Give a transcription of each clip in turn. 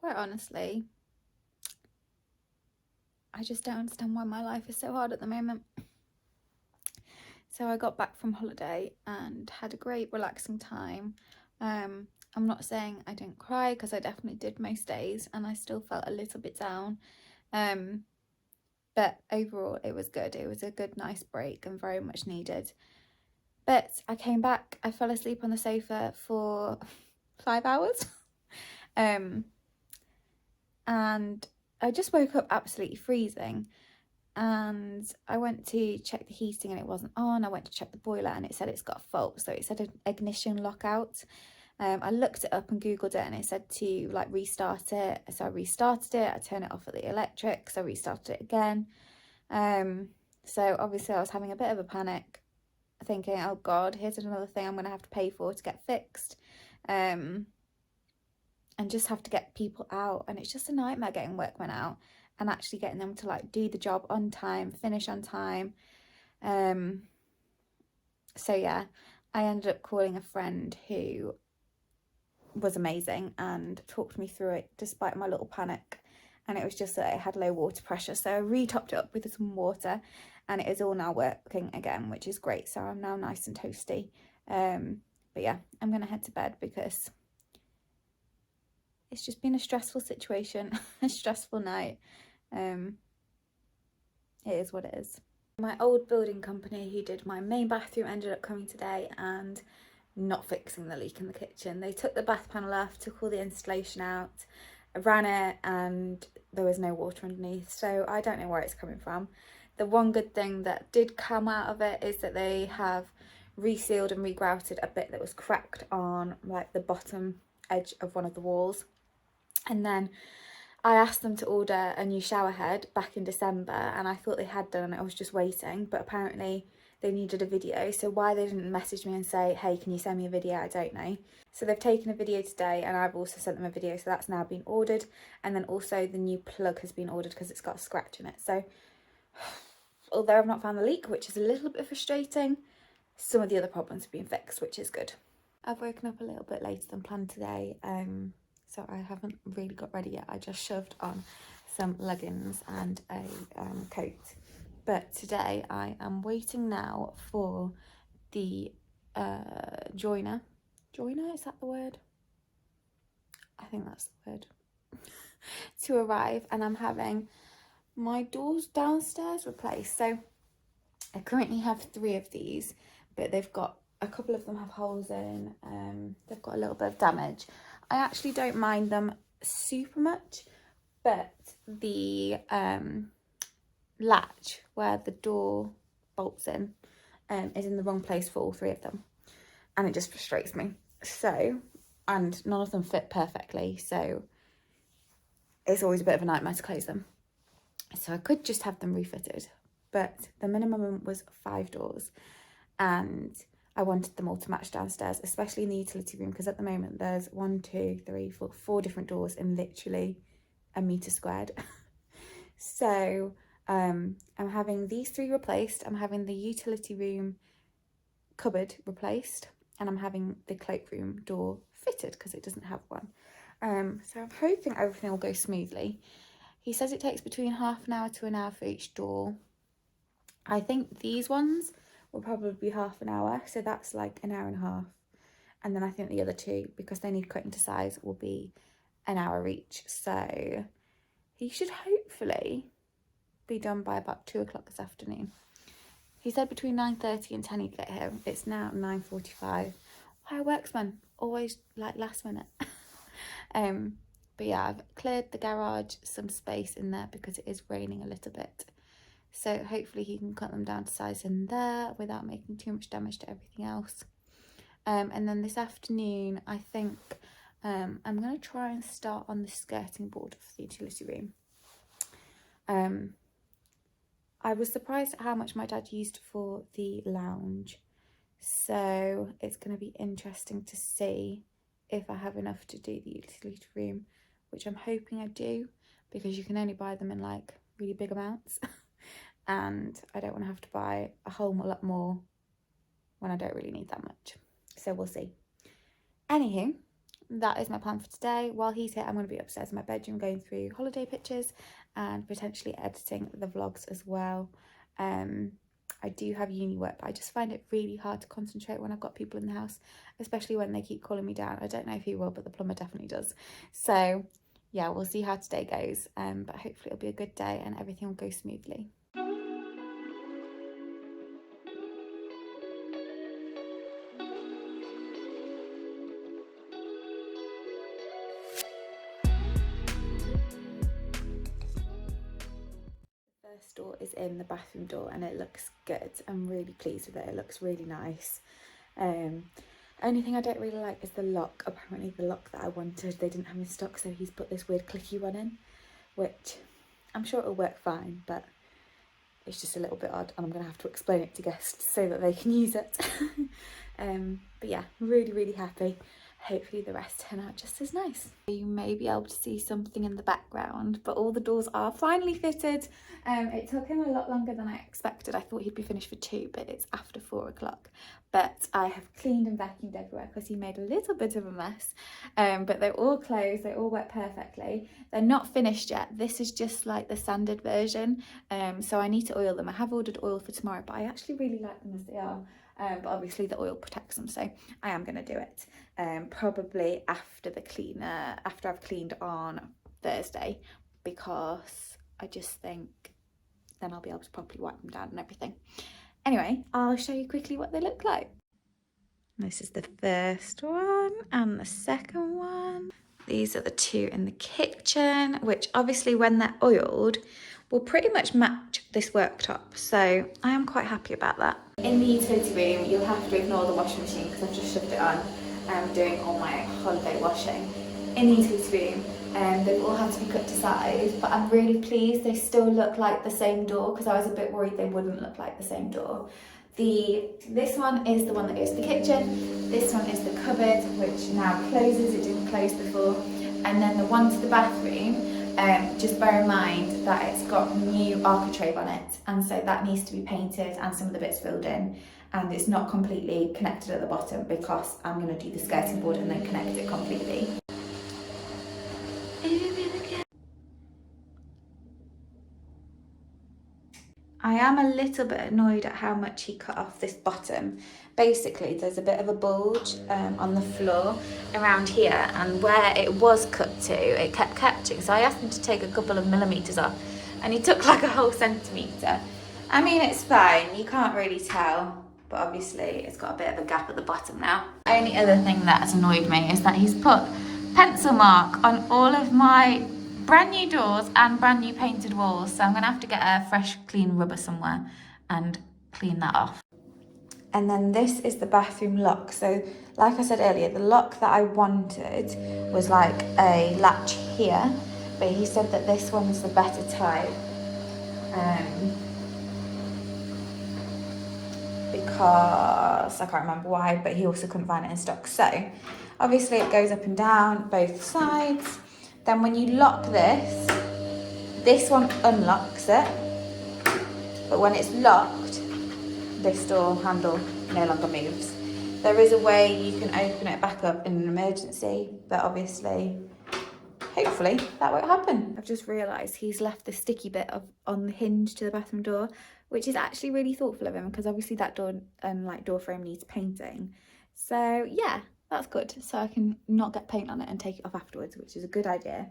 quite honestly, I just don't understand why my life is so hard at the moment. So I got back from holiday and had a great relaxing time. I'm not saying I didn't cry, because I definitely did most days, and I still felt a little bit down. But overall it was good. It was a good, nice break and very much needed. But I came back, I fell asleep on the sofa for 5 hours. And I just woke up absolutely freezing, and I went to check the heating and it wasn't on. I went to check the boiler and it said it's got a fault, so it said an ignition lockout. I looked it up and googled it, and it said to like restart it, so I restarted it. I turned it off at the electrics, I restarted it again. So obviously I was having a bit of a panic, thinking, oh god, here's another thing I'm going to have to pay for to get fixed, and just have to get people out, and it's just a nightmare getting workmen out and actually getting them to like do the job on time, finish on time. So yeah, I ended up calling a friend who was amazing and talked me through it despite my little panic. And it was just that it had low water pressure, so I re-topped it up with some water, and it is all now working again, which is great. So I'm now nice and toasty. But yeah, I'm gonna head to bed because it's just been a stressful situation, a stressful night. It is what it is. My old building company who did my main bathroom ended up coming today and not fixing the leak in the kitchen. They took the bath panel off, took all the insulation out, ran it, and there was no water underneath. So I don't know where it's coming from. The one good thing that did come out of it is that they have resealed and regrouted a bit that was cracked on like the bottom edge of one of the walls. And then I asked them to order a new shower head back in December, and I thought they had done, and I was just waiting, but apparently they needed a video. So why they didn't message me and say, hey, can you send me a video, I don't know. So they've taken a video today, and I've also sent them a video, so that's now been ordered. And then also the new plug has been ordered because it's got a scratch in it. So although I've not found the leak, which is a little bit frustrating, some of the other problems have been fixed, which is good. I've woken up a little bit later than planned today, so I haven't really got ready yet. I just shoved on some leggings and a coat. But today I am waiting now for the joiner. Joiner, is that the word? I think that's the word. To arrive, and I'm having my doors downstairs replaced. So I currently have 3 of these, but they've got a couple of them have holes in. They've got a little bit of damage. I actually don't mind them super much, but the latch where the door bolts in is in the wrong place for all 3 of them, and it just frustrates me. So, and none of them fit perfectly, so it's always a bit of a nightmare to close them. So I could just have them refitted, but the minimum was 5 doors, and I wanted them all to match downstairs, especially in the utility room, because at the moment there's 4 different doors in literally a metre squared. So I'm having these 3 replaced, I'm having the utility room cupboard replaced, and I'm having the cloakroom door fitted because it doesn't have one. So I'm hoping everything will go smoothly. He says it takes between half an hour to an hour for each door. I think these ones will probably be half an hour, so that's like an hour and a half. And then I think the other 2, because they need cutting to size, will be an hour each. So he should hopefully be done by about 2 o'clock this afternoon. He said between 9:30 and 10 he'd get here. It's now 9:45. Why worksman? Always like last minute. But yeah, I've cleared the garage, some space in there because it is raining a little bit. So hopefully he can cut them down to size in there without making too much damage to everything else. And then this afternoon, I think I'm going to try and start on the skirting board for the utility room. I was surprised at how much my dad used for the lounge. So it's going to be interesting to see if I have enough to do the utility room, which I'm hoping I do, because you can only buy them in like really big amounts. And I don't want to have to buy a whole lot more when I don't really need that much. So we'll see. Anywho, that is my plan for today. While he's here, I'm going to be upstairs in my bedroom going through holiday pictures and potentially editing the vlogs as well. I do have uni work, but I just find it really hard to concentrate when I've got people in the house, especially when they keep calling me down. I don't know if he will, but the plumber definitely does. So yeah, we'll see how today goes, but hopefully it'll be a good day and everything will go smoothly. First door is in the bathroom door and it looks good. I'm really pleased with it. It looks really nice. Only thing I don't really like is the lock. Apparently the lock that I wanted they didn't have in stock, so he's put this weird clicky one in, which I'm sure it'll work fine, but it's just a little bit odd and I'm gonna have to explain it to guests so that they can use it. But yeah, really happy. Hopefully the rest turn out just as nice. You may be able to see something in the background, but all the doors are finally fitted. It took him a lot longer than I expected. I thought he'd be finished for 2, but it's after 4 o'clock. But I have cleaned and vacuumed everywhere because he made a little bit of a mess. But they're all closed, they all work perfectly. They're not finished yet. This is just like the sanded version. So I need to oil them. I have ordered oil for tomorrow, but I actually really like them as they are. But obviously the oil protects them, so I am going to do it probably after I've cleaned on Thursday, because I just think then I'll be able to properly wipe them down and everything. Anyway, I'll show you quickly what they look like. This is the first one and the second one. These are the 2 in the kitchen, which obviously when they're oiled will pretty much match this worktop, so I am quite happy about that. In the utility room, you'll have to ignore the washing machine because I've just shoved it on. I'm doing all my holiday washing. In the utility room, they've all had to be cut to size, but I'm really pleased they still look like the same door, because I was a bit worried they wouldn't look like the same door. This one is the one that goes to the kitchen, this one is the cupboard, which now closes, it didn't close before, and then the one to the bathroom, just bear in mind that it's got new architrave on it, and so that needs to be painted and some of the bits filled in, and it's not completely connected at the bottom because I'm going to do the skirting board and then connect it completely. I am a little bit annoyed at how much he cut off this bottom. Basically, there's a bit of a bulge on the floor around here, and where it was cut to, it kept catching. So I asked him to take a couple of millimetres off, and he took like a whole centimetre. I mean, it's fine, you can't really tell, but obviously it's got a bit of a gap at the bottom now. The only other thing that has annoyed me is that he's put pencil mark on all of my brand new doors and brand new painted walls, so I'm gonna have to get a fresh clean rubber somewhere and clean that off. And then this is the bathroom lock. So like I said earlier, the lock that I wanted was like a latch here, but he said that this one's the better type, because I can't remember why, but he also couldn't find it in stock. So obviously it goes up and down both sides. Then when you lock this one unlocks it, but when it's locked, this door handle no longer moves. There is a way you can open it back up in an emergency, but obviously, hopefully that won't happen. I've just realised he's left the sticky bit on the hinge to the bathroom door, which is actually really thoughtful of him, because obviously that door door frame needs painting. So yeah, that's good. So I can not get paint on it and take it off afterwards, which is a good idea.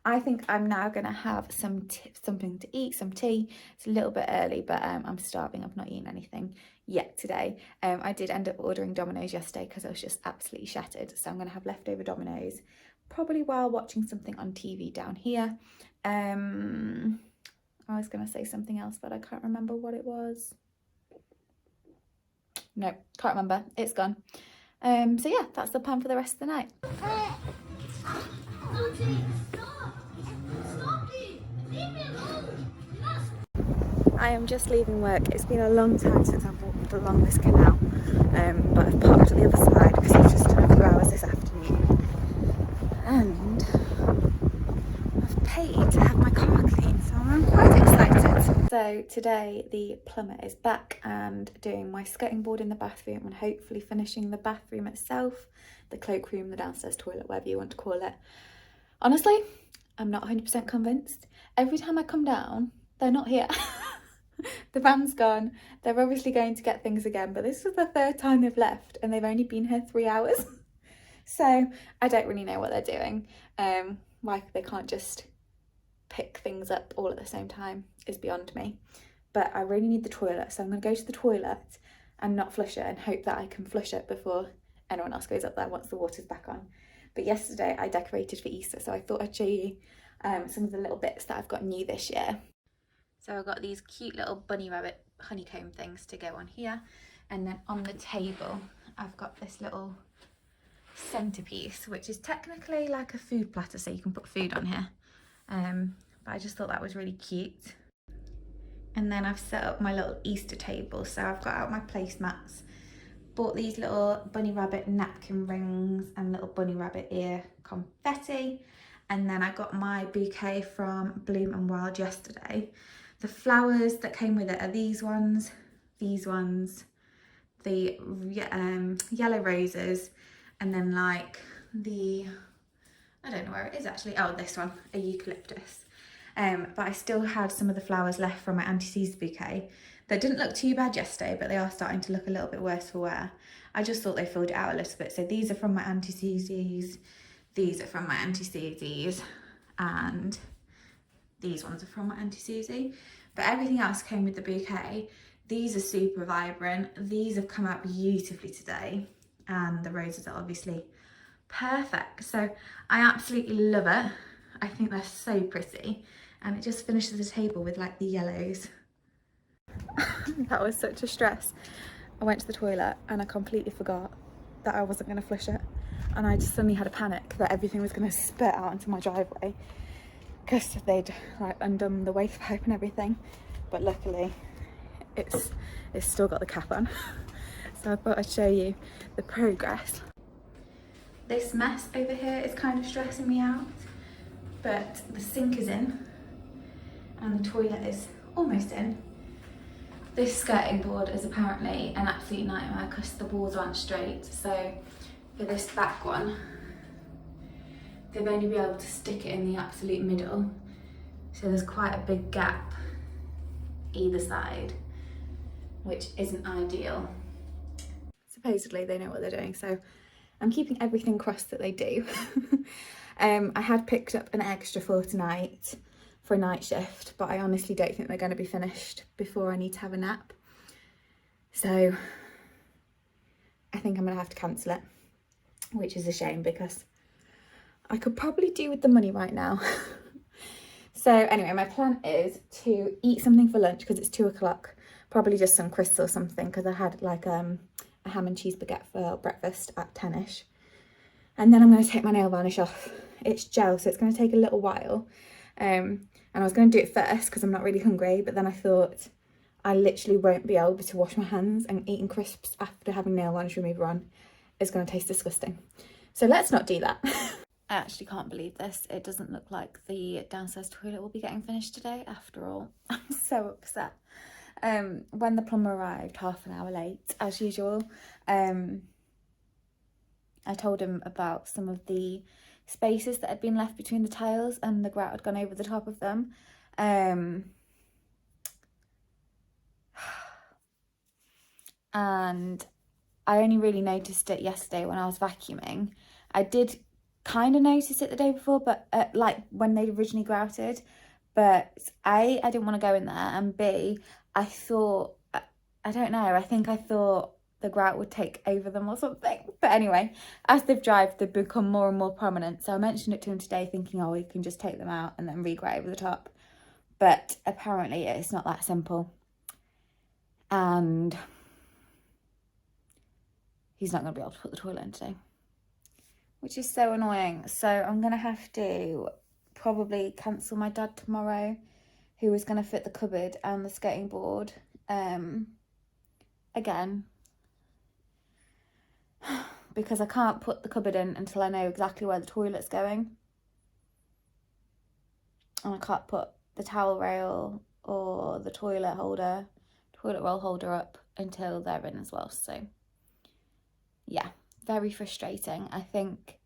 I think I'm now going to have something to eat, some tea. It's a little bit early, but I'm starving. I've not eaten anything yet today. I did end up ordering Domino's yesterday because I was just absolutely shattered. So I'm going to have leftover Domino's, probably while watching something on TV down here. I was going to say something else, but I can't remember what it was. No, can't remember. It's gone. So yeah, that's the plan for the rest of the night. I am just leaving work. It's been a long time since I've walked along this canal, but I've parked at the other side because I've just done a few hours this afternoon, and I've paid to have my car cleaned, so I'm quite excited. So today the plumber is back and doing my skirting board in the bathroom and hopefully finishing the bathroom itself. the cloakroom, the downstairs toilet, whatever you want to call it. Honestly, I'm not 100% convinced. Every time I come down, they're not here. The van's gone. They're obviously going to get things again, but this is the third time they've left and they've only been here 3 hours. So I don't really know what they're doing. Why they can't just pick things up all at the same time is beyond me. But I really need the toilet, so I'm going to go to the toilet and not flush it and hope that I can flush it before anyone else goes up there once the water's back on. But yesterday I decorated for Easter, so I thought I'd show you some of the little bits that I've got new this year. So I've got these cute little bunny rabbit honeycomb things to go on here, and then on the table I've got this little centerpiece, which is technically like a food platter, so you can put food on here, but I just thought that was really cute. And then I've set up my little Easter table, so I've got out my placemats, bought these little bunny rabbit napkin rings and little bunny rabbit ear confetti, and then I got my bouquet from Bloom and Wild yesterday. The flowers that came with it are these ones, the yellow roses, and then like the, I don't know where it is actually, oh this one, a eucalyptus. But I still had some of the flowers left from my Auntie C's bouquet. They didn't look too bad yesterday, but they are starting to look a little bit worse for wear. I just thought they filled it out a little bit. So these are from my Auntie C's, these are from my Auntie C's, and these ones are from my Auntie Susie. But everything else came with the bouquet. These are super vibrant. These have come out beautifully today. And the roses are obviously perfect. So I absolutely love it. I think they're so pretty. And it just finishes the table with like the yellows. That was such a stress. I went to the toilet and I completely forgot that I wasn't going to flush it. And I just suddenly had a panic that everything was going to spit out into my driveway, because they'd like undone the waste pipe and everything. But luckily it's still got the cap on. So I thought I'd show you the progress. This mess over here is kind of stressing me out, but the sink is in and the toilet is almost in. This skirting board is apparently an absolute nightmare because the boards aren't straight. So for this back one, they've only been able to stick it in the absolute middle. So there's quite a big gap either side, which isn't ideal. Supposedly they know what they're doing, so I'm keeping everything crossed that they do. I had picked up an extra for tonight for a night shift, but I honestly don't think they're going to be finished before I need to have a nap. So I think I'm going to have to cancel it, which is a shame because I could probably do with the money right now. So anyway, my plan is to eat something for lunch because it's 2 o'clock, probably just some crisps or something, because I had like a ham and cheese baguette for breakfast at 10ish. And then I'm going to take my nail varnish off. It's gel, so it's going to take a little while. And I was going to do it first because I'm not really hungry, but then I thought I literally won't be able to wash my hands, and eating crisps after having nail varnish remover on is going to taste disgusting. So let's not do that. I actually can't believe this. It doesn't look like the downstairs toilet will be getting finished today after all. I'm so upset. When the plumber arrived half an hour late, as usual, I told him about some of the spaces that had been left between the tiles and the grout had gone over the top of them. And I only really noticed it yesterday when I was vacuuming. I did kind of notice it the day before, but like when they originally grouted, but I didn't want to go in there, and B, I thought, I don't know, I think I thought the grout would take over them or something. But anyway, as they've dried, they've become more and more prominent. So I mentioned it to him today thinking, oh, we can just take them out and then re-grout over the top. But apparently it's not that simple. And he's not going to be able to put the toilet in today, which is so annoying. So I'm going to have to probably cancel my dad tomorrow, who was going to fit the cupboard and the skating board again, because I can't put the cupboard in until I know exactly where the toilet's going, and I can't put the towel rail or the toilet roll holder up until they're in as well. So yeah, very frustrating. I think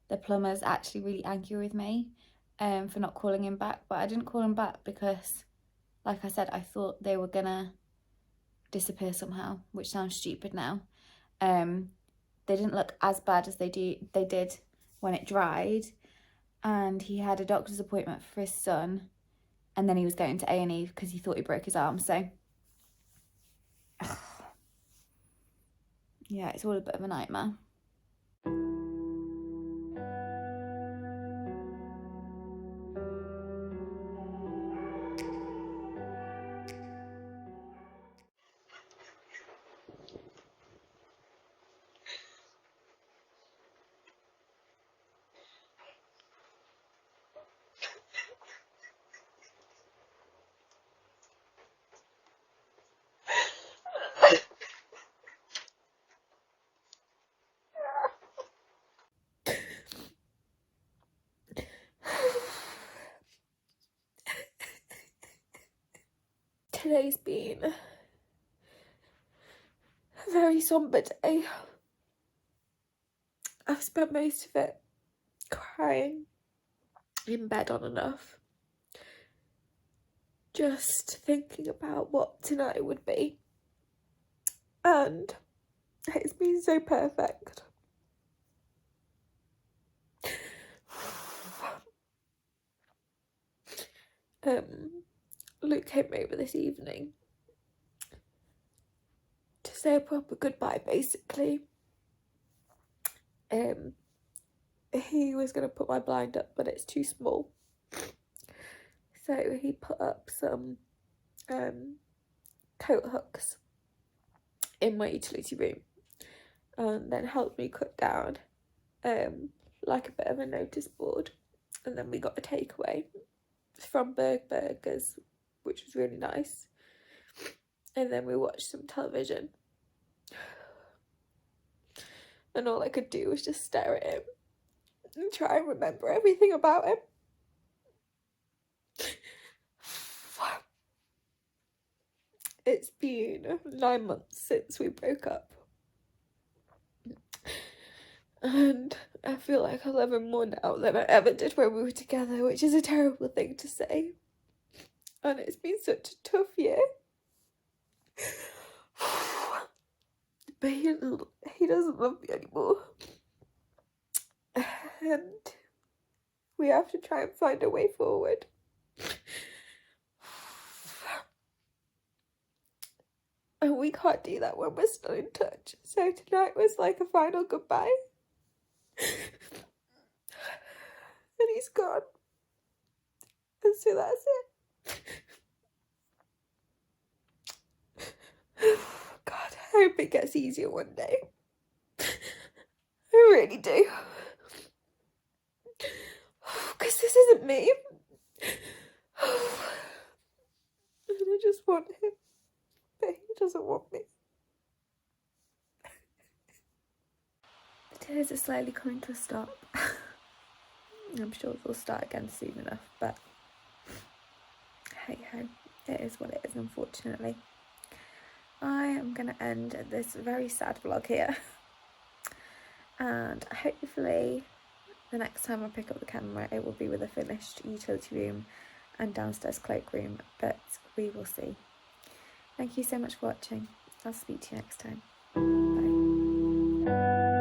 the plumber's actually really angry with me for not calling him back, but I didn't call him back because, like I said, I thought they were gonna disappear somehow, which sounds stupid now. They didn't look as bad as they did when it dried, and he had a doctor's appointment for his son, and then he was going to A&E because he thought he broke his arm. So yeah, it's all a bit of a nightmare. Today's been a very somber day. I've spent most of it crying in bed on and off, just thinking about what tonight would be, and it's been so perfect. Luke came over this evening to say a proper goodbye, basically. He was going to put my blind up, but it's too small, so he put up some coat hooks in my utility room, and then helped me cut down like a bit of a notice board, and then we got a takeaway from Berg Burgers, which was really nice, and then we watched some television, and all I could do was just stare at him and try and remember everything about him. It's been 9 months since we broke up, and I feel like I love him more now than I ever did when we were together, which is a terrible thing to say, and it's been such a tough year. But he doesn't love me anymore, and we have to try and find a way forward. And we can't do that when we're still in touch, so tonight was like a final goodbye. And he's gone, and so that's it. God, I hope it gets easier one day. I really do. Because this isn't me. And I just want him, but he doesn't want me. The tears are slowly coming to a stop. I'm sure they'll start again soon enough, but hey ho, it is what it is, unfortunately. I am going to end this very sad vlog here, and hopefully the next time I pick up the camera it will be with a finished utility room and downstairs cloakroom, but we will see. Thank you so much for watching. I'll speak to you next time. Bye.